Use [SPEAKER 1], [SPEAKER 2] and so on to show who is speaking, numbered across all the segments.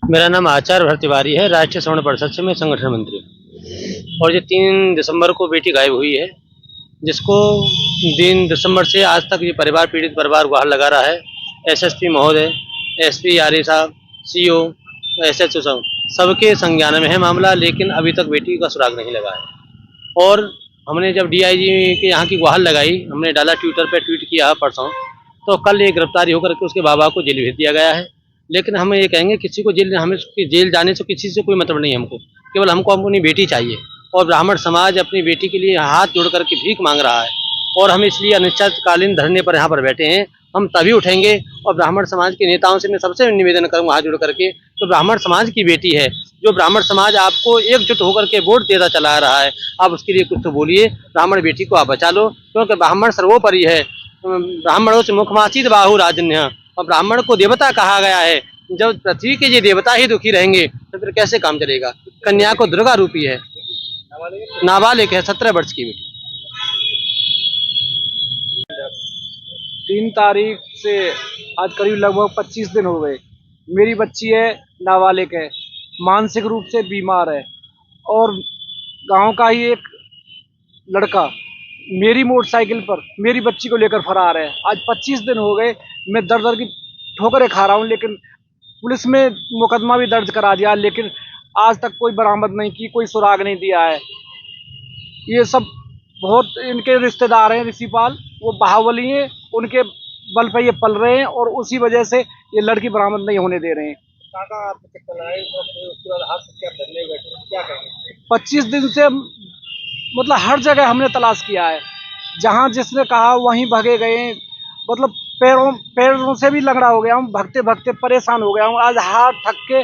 [SPEAKER 1] मेरा नाम आचार्य भरत तिवारी है। राष्ट्रीय स्वर्ण परिषद से मैं संगठन मंत्री हूँ। और ये 3 दिसंबर को बेटी गायब हुई है, जिसको 3 दिसंबर से आज तक ये परिवार, पीड़ित परिवार गुहार लगा रहा है। एसएसपी महोदय, एसपी आरए साहब, सीओ, एसएचओ सब सबके संज्ञान में है मामला, लेकिन अभी तक बेटी का सुराग नहीं लगा है। और हमने जब डीआईजी के यहाँ की गुहार लगाई, हमने डाला ट्विटर पे, ट्वीट किया परसों, तो कल ये गिरफ्तारी होकर के उसके बाबा को जेल भेज दिया गया है। लेकिन हम ये कहेंगे, किसी को जेल जाने से किसी से कोई मतलब नहीं है हमको, केवल हमको अपनी बेटी चाहिए। और ब्राह्मण समाज अपनी बेटी के लिए हाथ जोड़ करके भीख मांग रहा है, और हम इसलिए अनिश्चितकालीन धरने पर यहाँ पर बैठे हैं। हम तभी उठेंगे, और ब्राह्मण समाज के नेताओं से मैं सबसे निवेदन करूँगा हाथ जोड़ करके, तो ब्राह्मण समाज की बेटी है, जो ब्राह्मण समाज आपको एकजुट होकर के वोट देता चला रहा है, आप उसके लिए कुछ तो बोलिए। ब्राह्मण बेटी को आप बचा लो, क्योंकि ब्राह्मण सर्वोपरि है। ब्राह्मणों से मुखमाचित बाहु राजन्य, और ब्राह्मण को देवता कहा गया है। जब पृथ्वी के ये देवता ही दुखी रहेंगे तो फिर कैसे काम चलेगा। कन्या को दुर्गा रूपी है, नाबालिग है, 17 वर्ष की बेटी।
[SPEAKER 2] 3 तारीख से आज करीब लगभग 25 दिन हो गए। मेरी बच्ची है, नाबालिग है, मानसिक रूप से बीमार है, और गांव का ही एक लड़का मेरी मोटरसाइकिल पर मेरी बच्ची को लेकर फरार है। आज 25 दिन हो गए, मैं दर दर की ठोकरें खा रहा हूँ, लेकिन पुलिस में मुकदमा भी दर्ज करा दिया, लेकिन आज तक कोई बरामद नहीं की, कोई सुराग नहीं दिया है। ये सब बहुत इनके रिश्तेदार हैं, ऋषिपाल, वो बाहुबली हैं, उनके बल पे ये पल रहे हैं, और उसी वजह से ये लड़की बरामद नहीं होने दे रहे हैं। 25 दिन से मतलब हर जगह हमने तलाश किया है, जहाँ जिसने कहा वहीं भगे गए। मतलब पैरों से भी लंगड़ा हो गया हूँ, भगते भगते परेशान हो गया हूँ, आज हाथ थक के,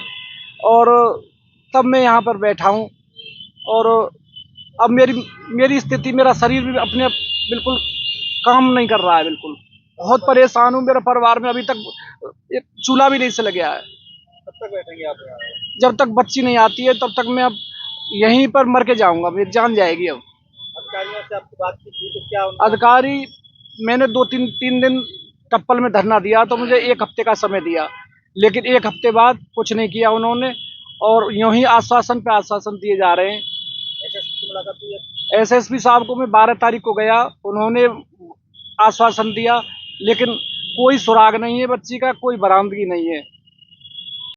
[SPEAKER 2] और तब मैं यहाँ पर बैठा हूँ। और अब मेरी स्थिति, मेरा शरीर भी अपने बिल्कुल काम नहीं कर रहा है, बिल्कुल बहुत परेशान हूँ। मेरे परिवार में अभी तक एक चूल्हा भी नहीं से गया है। कब तक बैठेंगे आप यहाँ? जब तक बच्ची नहीं आती है तब तक मैं अब यहीं पर मर के जाऊंगा, मेरी जान जाएगी। अब अधिकारियों से आपकी बातचीत हुई तो क्या अधिकारी, मैंने 2-3 दिन टप्पल में धरना दिया, तो मुझे 1 हफ्ते का समय दिया, लेकिन 1 हफ्ते बाद कुछ नहीं किया उन्होंने, और यूं ही आश्वासन पे आश्वासन दिए जा रहे हैं। एसएसपी साहब को मैं 12 तारीख को गया, उन्होंने आश्वासन दिया, लेकिन कोई सुराग नहीं है बच्ची का, कोई बरामदगी नहीं है।